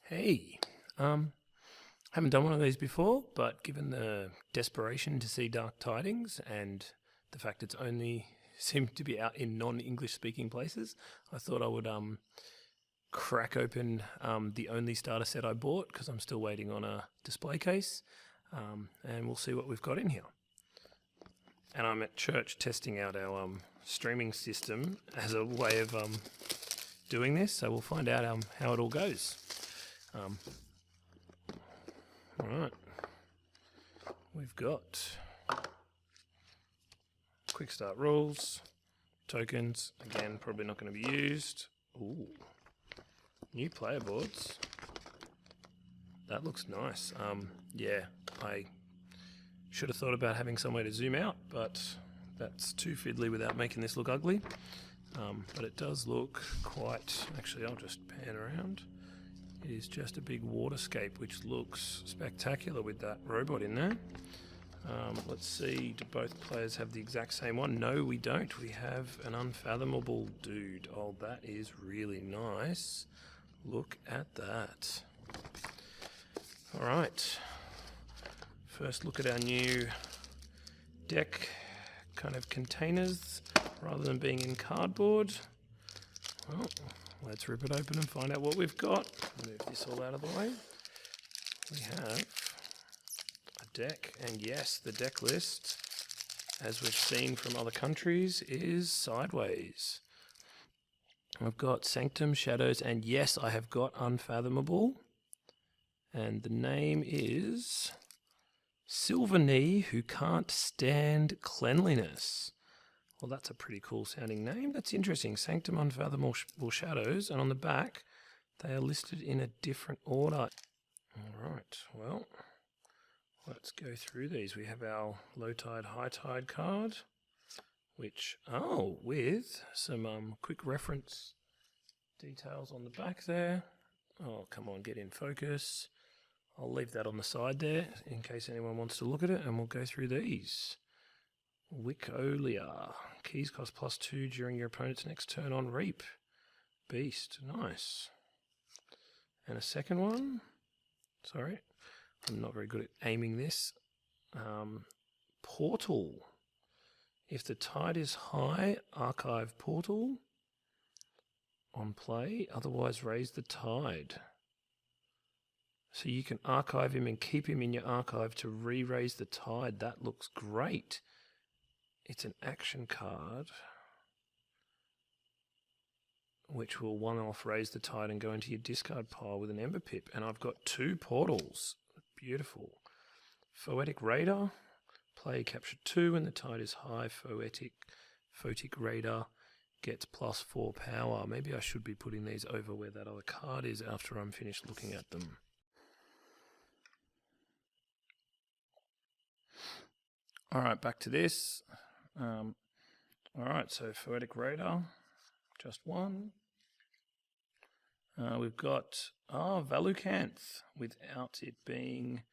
Hey, haven't done one of these before, but given the desperation to see Dark Tidings and the fact it's only seemed to be out in non-English speaking places, I thought I would crack open the only starter set I bought because I'm still waiting on a display case, and we'll see what we've got in here. And I'm at church testing out our streaming system as a way of doing this, so we'll find out how it all goes. Alright, we've got quick start rules, tokens, again probably not going to be used. Ooh, new player boards, that looks nice. Yeah, I should have thought about having somewhere to zoom out, but that's too fiddly without making this look ugly. But it does look quite, actually I'll just pan around. It is just a big waterscape which looks spectacular with that robot in there. Let's see, do both players have the exact same one? No, we don't. We have an unfathomable dude. Oh, that is really nice. Look at that. Alright, first look at our new deck kind of containers rather than being in cardboard. Well, let's rip it open and find out what we've got. Move this all out of the way. We have a deck, and yes, the deck list, as we've seen from other countries, is sideways. I've got Sanctum, Shadows, and yes, I have got Unfathomable. And the name is Silver Knee Who Can't Stand Cleanliness. Well, that's a pretty cool sounding name. That's interesting. Sanctum, Unfathomable Shadows, and on the back they are listed in a different order. Alright, well, let's go through these. We have our low tide, high tide card, which, with some quick reference details on the back there. Oh, come on, get in focus. I'll leave that on the side there in case anyone wants to look at it, and we'll go through these. Wickolia. Keys cost +2 during your opponent's next turn on Reap. Beast. Nice. And a second one. Sorry, I'm not very good at aiming this. Portal. If the tide is high, archive Portal on play. Otherwise, raise the tide. So you can archive him and keep him in your archive to re-raise the tide. That looks great. It's an action card which will one-off raise the tide and go into your discard pile with an Ember Pip. And I've got 2 portals. Beautiful. Photic Raider. Play capture 2 when the tide is high. Photic Raider gets +4 power. Maybe I should be putting these over where that other card is after I'm finished looking at them. Alright, back to this. Alright, so Photic Raider, just one. We've got Valucanth, without it being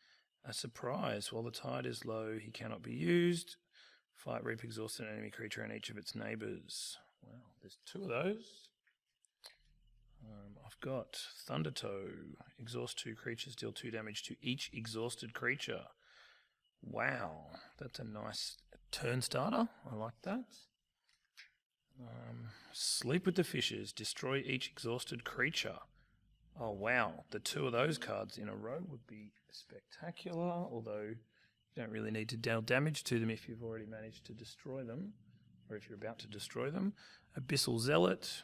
a surprise. While the tide is low, he cannot be used. Fight, Reap, exhaust an enemy creature and each of its neighbours. Well, there's 2 of those. I've got Thundertoe. Exhaust 2 creatures, deal 2 damage to each exhausted creature. Wow, that's a nice turn starter. I like that. Sleep with the Fishes. Destroy each exhausted creature. Oh wow, the 2 of those cards in a row would be spectacular, although you don't really need to deal damage to them if you've already managed to destroy them, or if you're about to destroy them. Abyssal Zealot.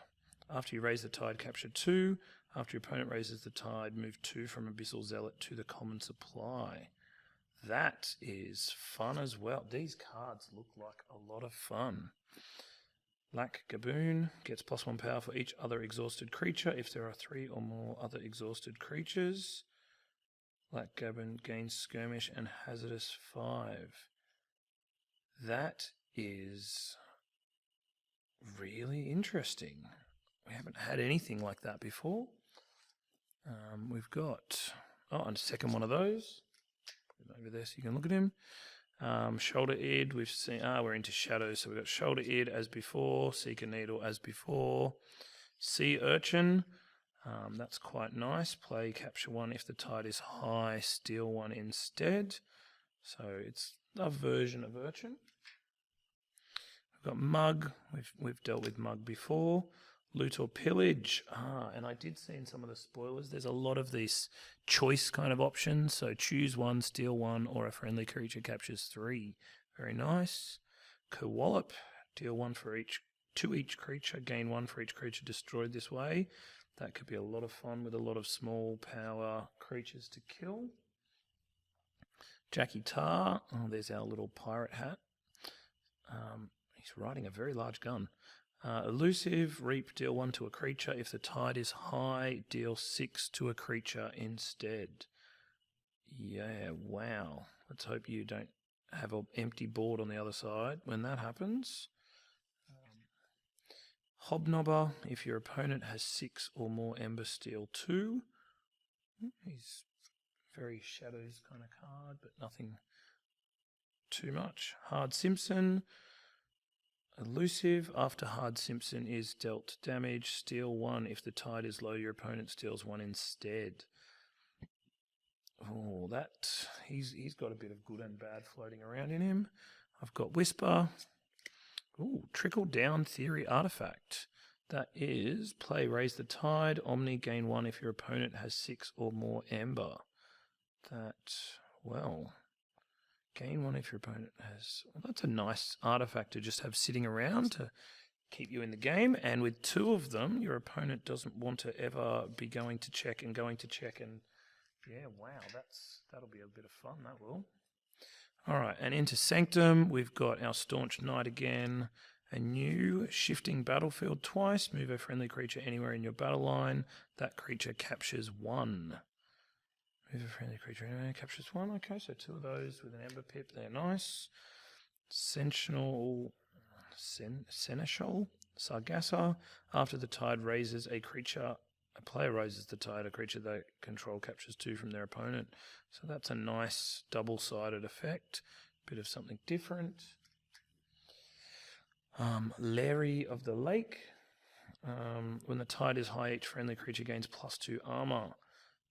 After you raise the tide, capture 2. After your opponent raises the tide, move 2 from Abyssal Zealot to the common supply. That is fun as well. These cards look like a lot of fun. Black Gaboon gets +1 power for each other exhausted creature if there are 3 or more other exhausted creatures. Black Gaboon gains Skirmish and Hazardous 5. That is really interesting. We haven't had anything like that before. We've got, and a second one of those. Over there so you can look at him. Shoulder Id, we've seen, we're into Shadows, so we've got Shoulder Id as before, Seeker Needle as before. Sea Urchin, That's quite nice. Play capture 1 if the tide is high, steal 1 instead. So it's a version of Urchin. We've got Mug. We've dealt with Mug before. Loot or pillage. And I did see in some of the spoilers, there's a lot of these choice kind of options. So choose 1, steal 1, or a friendly creature captures 3. Very nice. Kerwallop. Deal 1 to each creature. Gain 1 for each creature destroyed this way. That could be a lot of fun with a lot of small power creatures to kill. Jackie Tar. Oh, there's our little pirate hat. He's riding a very large gun. Elusive, reap, deal 1 to a creature. If the tide is high, deal 6 to a creature instead. Yeah, wow. Let's hope you don't have an empty board on the other side when that happens. Hobnobber, if your opponent has 6 or more Ember, steal 2. He's very Shadows kind of card, but nothing too much. Hard Simpson. Elusive, after Hard Simpson is dealt damage, steal 1. If the tide is low, your opponent steals 1 instead. Oh, he's got a bit of good and bad floating around in him. I've got Whisper. Ooh, Trickle Down Theory Artifact. That is, play Raise the Tide, Omni, gain 1 if your opponent has 6 or more Ember. Gain 1 if your opponent has... Well, that's a nice artifact to just have sitting around to keep you in the game. And with 2 of them, your opponent doesn't want to ever be going to check. And yeah, wow, that'll be a bit of fun, that will. All right, and into Sanctum, we've got our Staunch Knight again. A new Shifting Battlefield twice. Move a friendly creature anywhere in your battle line. That creature captures 1. Move a friendly creature anywhere, captures 1. Okay, so 2 of those with an Ember Pip. They're nice. Seneschal Sargasso. After the tide raises a creature, a player raises the tide, a creature they control captures 2 from their opponent. So that's a nice double-sided effect. Bit of something different. Larry of the Lake. When the tide is high, each friendly creature gains +2 armor.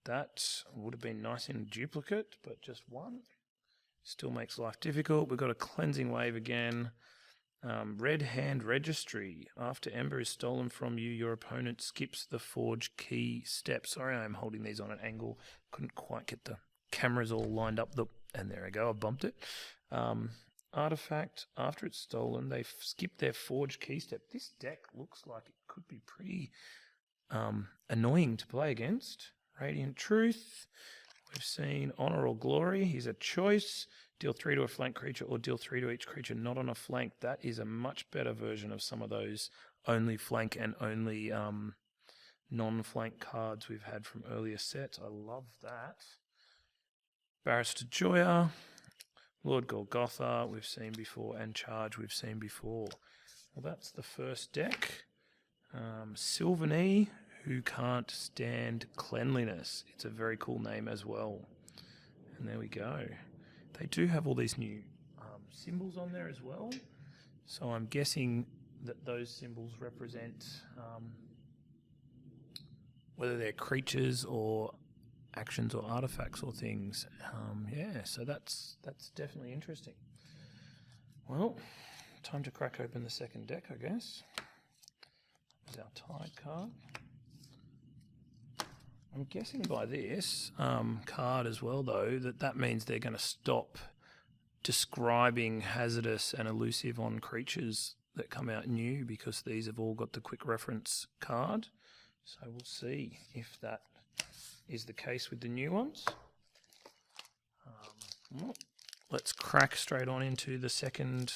That would have been nice in a duplicate, but just 1. Still makes life difficult. We've got a Cleansing Wave again. Red Hand Registry. After Ember is stolen from you, your opponent skips the Forge key step. Sorry, I'm holding these on an angle. Couldn't quite get the cameras all lined up. And there we go, I bumped it. Artifact. After it's stolen, they skip their Forge key step. This deck looks like it could be pretty annoying to play against. Radiant Truth. We've seen Honor or Glory. Here's a choice. Deal 3 to a flank creature or deal 3 to each creature not on a flank. That is a much better version of some of those only flank and only non-flank cards we've had from earlier sets. I love that. Barrister Joya. Lord Golgotha we've seen before, and Charge we've seen before. Well, that's the first deck. Sylvanee, Who Can't Stand Cleanliness. It's a very cool name as well. And there we go. They do have all these new symbols on there as well. So I'm guessing that those symbols represent whether they're creatures or actions or artifacts or things. Yeah, so that's definitely interesting. Well, time to crack open the second deck, I guess. There's our Tide card. I'm guessing by this card as well, though, that means they're going to stop describing hazardous and elusive on creatures that come out new, because these have all got the quick reference card. So we'll see if that is the case with the new ones. Let's crack straight on into the second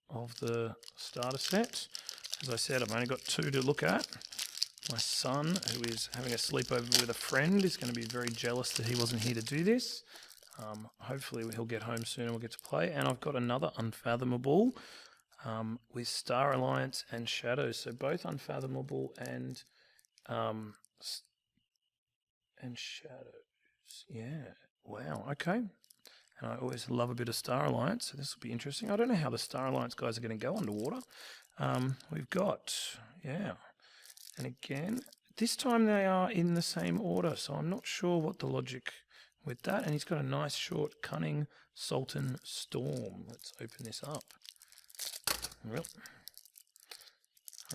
of the starter set. As I said, I've only got 2 to look at. My son, who is having a sleepover with a friend, is going to be very jealous that he wasn't here to do this. Hopefully he'll get home soon and we'll get to play. And I've got another Unfathomable with Star Alliance and Shadows. So both Unfathomable and Shadows. Yeah. Wow. Okay. And I always love a bit of Star Alliance, so this will be interesting. I don't know how the Star Alliance guys are going to go underwater. We've got, yeah. And again, this time they are in the same order, so I'm not sure what the logic with that. And he's got a nice short Cunning Sultan Storm. Let's open this up. Well,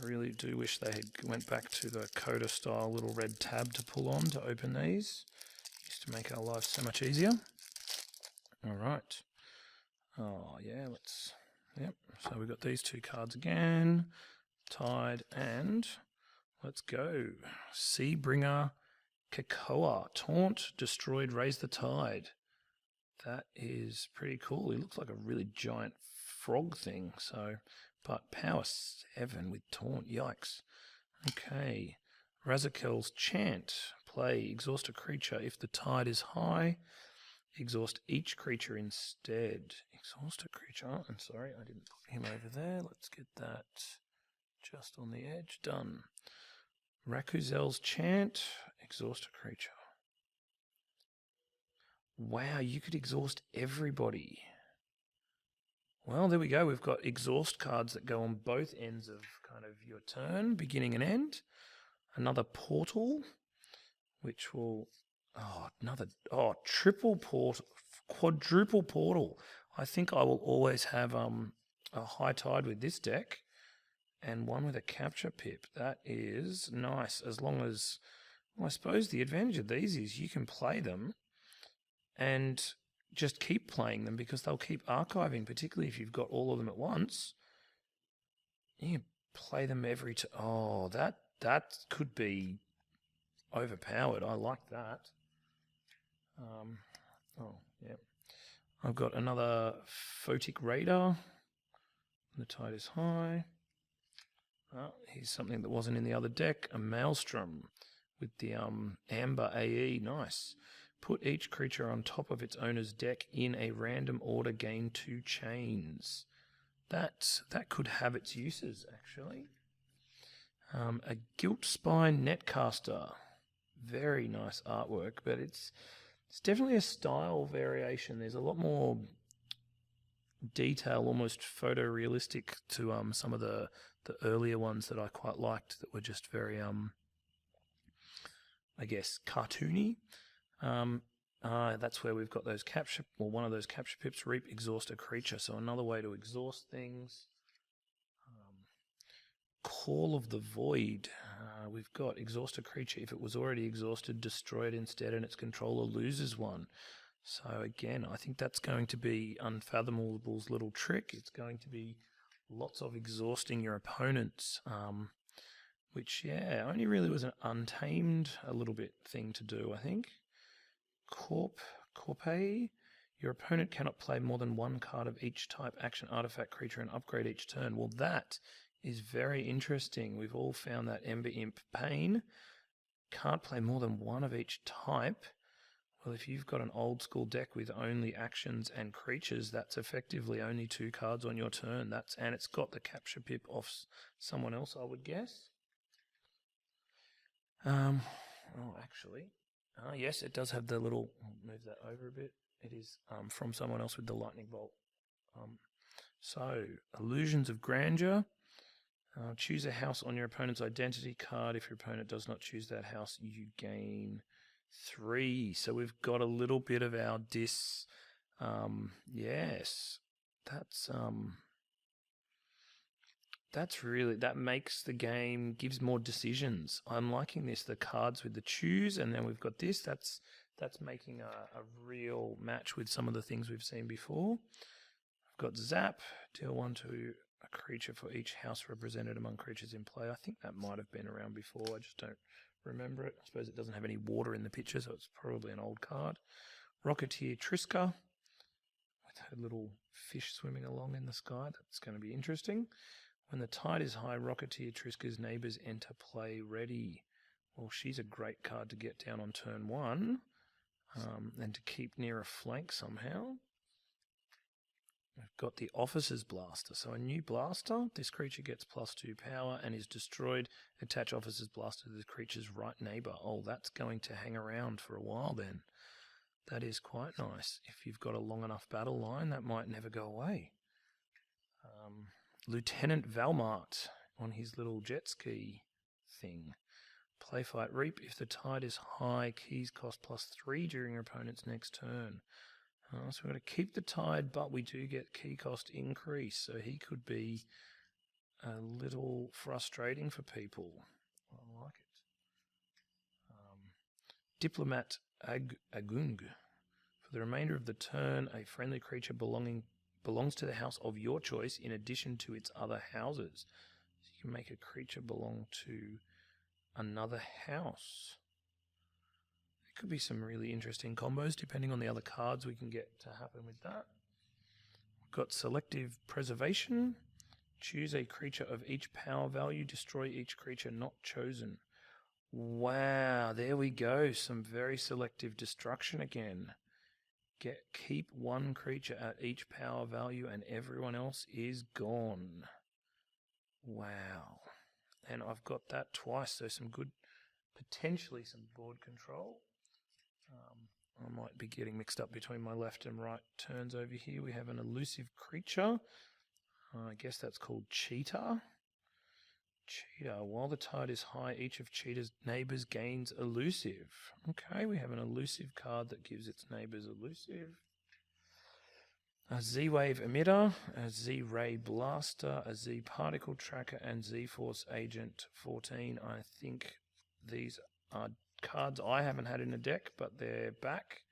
I really do wish they had went back to the Coda style little red tab to pull on to open these. Used to make our lives so much easier. All right. Oh yeah, yep. So we've got these two cards again. Tide and let's go. Seabringer Kakoa. Taunt, destroyed, raise the tide. That is pretty cool. He looks like a really giant frog thing. So, but power 7 with taunt. Yikes. Okay. Razakel's Chant. Play, exhaust a creature. If the tide is high, exhaust each creature instead. Exhaust a creature. Oh, I'm sorry, I didn't put him over there. Let's get that just on the edge. Done. Rakuzel's Chant. Exhaust a creature. Wow, you could exhaust everybody. Well, there we go. We've got exhaust cards that go on both ends of kind of your turn, beginning and end. Another portal, which will... triple portal, quadruple portal. I think I will always have a high tide with this deck and one with a capture pip. That is nice, as long as... Well, I suppose the advantage of these is you can play them and just keep playing them because they'll keep archiving, particularly if you've got all of them at once. You can play them every time. Oh, that could be overpowered. I like that. Yeah. I've got another Photic Radar. The tide is high. Oh, here's something that wasn't in the other deck. A Maelstrom with the Amber AE. Nice. Put each creature on top of its owner's deck in a random order, gain 2 chains. That could have its uses, actually. A Gilt Spine Netcaster. Very nice artwork, but it's definitely a style variation. There's a lot more detail, almost photorealistic to some of the earlier ones that I quite liked that were just very, I guess, cartoony. That's where we've got those capture, or one of those capture pips, reap, exhaust a creature. So another way to exhaust things. Call of the Void. We've got exhaust a creature. If it was already exhausted, destroy it instead, and its controller loses one. So again, I think that's going to be Unfathomable's little trick. It's going to be lots of exhausting your opponents, which, yeah, only really was an Untamed a little bit thing to do, I think. Corpay. Your opponent cannot play more than one card of each type, action, artifact, creature, and upgrade each turn. Well, that is very interesting. We've all found that Ember Imp Pain. Can't play more than one of each type. Well, if you've got an old school deck with only actions and creatures, that's effectively only 2 cards on your turn. And it's got the capture pip off someone else, I would guess. Yes, it does have the little... I'll move that over a bit. It is from someone else with the lightning bolt. So, Illusions of Grandeur. Choose a house on your opponent's identity card. If your opponent does not choose that house, you gain 3. So we've got a little bit of our dis. Yes, that's really, that makes the game, gives more decisions. I'm liking this. The cards with the choose, and then we've got this. That's making a real match with some of the things we've seen before. I've got Zap. Deal 1 to a creature for each house represented among creatures in play. I think that might have been around before. I just don't remember it. I suppose it doesn't have any water in the picture, so it's probably an old card. Rocketeer Triska with her little fish swimming along in the sky. That's going to be interesting. When the tide is high, Rocketeer Triska's neighbours enter play ready. Well, she's a great card to get down on turn 1 and to keep near a flank somehow. We've got the Officer's Blaster. So a new blaster. This creature gets +2 power and is destroyed. Attach Officer's Blaster to the creature's right neighbour. Oh, that's going to hang around for a while then. That is quite nice. If you've got a long enough battle line, that might never go away. Lieutenant Valmart on his little jet ski thing. Play fight. Reap if the tide is high. Keys cost +3 during your opponent's next turn. So we're going to keep the tide, but we do get key cost increase. So he could be a little frustrating for people. I like it. Diplomat Agung. For the remainder of the turn, a friendly creature belongs to the house of your choice in addition to its other houses. So you can make a creature belong to another house. There could be some really interesting combos depending on the other cards we can get to happen with that. We've got selective preservation. Choose a creature of each power value. Destroy each creature not chosen. Wow, there we go. Some very selective destruction again. Keep one creature at each power value and everyone else is gone. Wow. And I've got that twice, so potentially some board control. I might be getting mixed up between my left and right turns over here. We have an elusive creature. I guess that's called Cheetah. Cheetah. While the tide is high, each of Cheetah's neighbors gains elusive. Okay, we have an elusive card that gives its neighbors elusive. A Z-Wave Emitter, a Z-Ray Blaster, a Z-Particle Tracker, and Z-Force Agent 14. I think these are cards I haven't had in a deck, but they're back.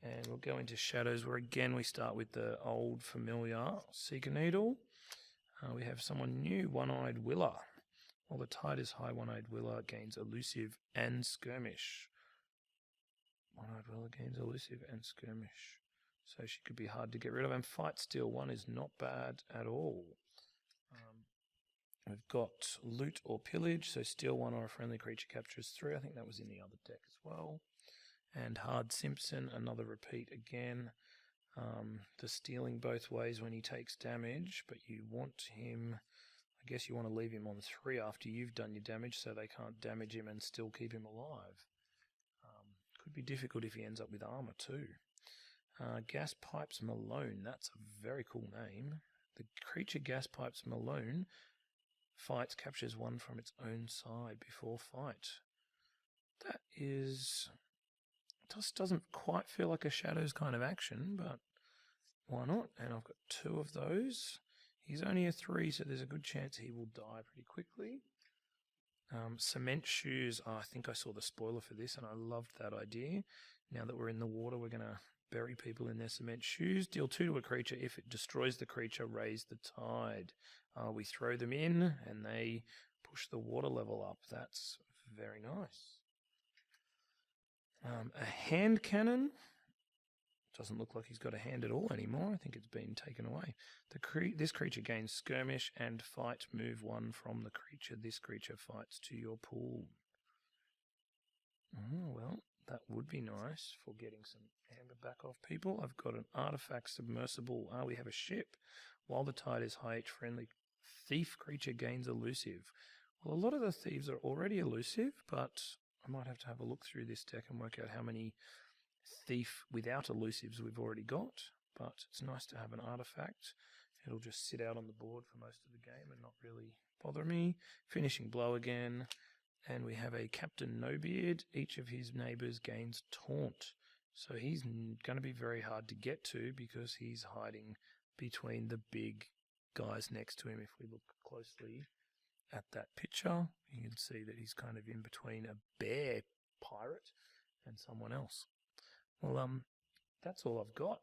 And we'll go into Shadows, where again we start with the old familiar Seeker Needle. We have someone new, One-Eyed Willer. While the tide is high, One-Eyed Willer gains elusive and skirmish. One-Eyed Willer gains elusive and skirmish. So she could be hard to get rid of. And Fight Steal 1 is not bad at all. We've got Loot or Pillage. So steal 1 or a friendly creature captures 3. I think that was in the other deck as well. And Hard Simpson, another repeat again. The stealing both ways when he takes damage, but you want him, I guess you want to leave him on 3 after you've done your damage so they can't damage him and still keep him alive. Could be difficult if he ends up with armor too. Gas Pipes Malone, that's a very cool name. The creature Gas Pipes Malone fights, captures 1 from its own side before fight. That just doesn't quite feel like a Shadows kind of action, but why not? And I've got 2 of those. He's only a 3, so there's a good chance he will die pretty quickly. Cement Shoes, I think I saw the spoiler for this and I loved that idea. Now that we're in the water, we're going to bury people in their cement shoes. Deal 2 to a creature. If it destroys the creature, raise the tide. We throw them in and they push the water level up. That's very nice. A hand cannon. Doesn't look like he's got a hand at all anymore. I think it's been taken away. This creature gains skirmish and fight. Move 1 from the creature. This creature fights to your pool. Oh, well, that would be nice for getting some amber back off people. I've got an artifact submersible. We have a ship. While the tide is high, each friendly thief creature gains elusive. Well, a lot of the thieves are already elusive, but I might have to have a look through this deck and work out how many thief without elusives we've already got. But it's nice to have an artifact. It'll just sit out on the board for most of the game and not really bother me. Finishing Blow again. And we have a Captain Nobeard. Each of his neighbours gains Taunt. So he's going to be very hard to get to because he's hiding between the big guys next to him. If we look closely at that picture, you can see that he's kind of in between a bear pirate and someone else. Well, that's all I've got.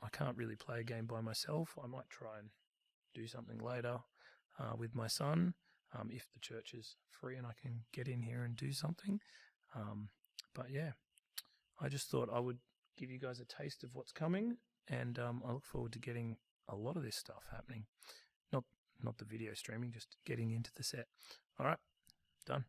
I can't really play a game by myself. I might try and do something later with my son. If the church is free and I can get in here and do something. But yeah, I just thought I would give you guys a taste of what's coming, and I look forward to getting a lot of this stuff happening. Not the video streaming, just getting into the set. All right, done.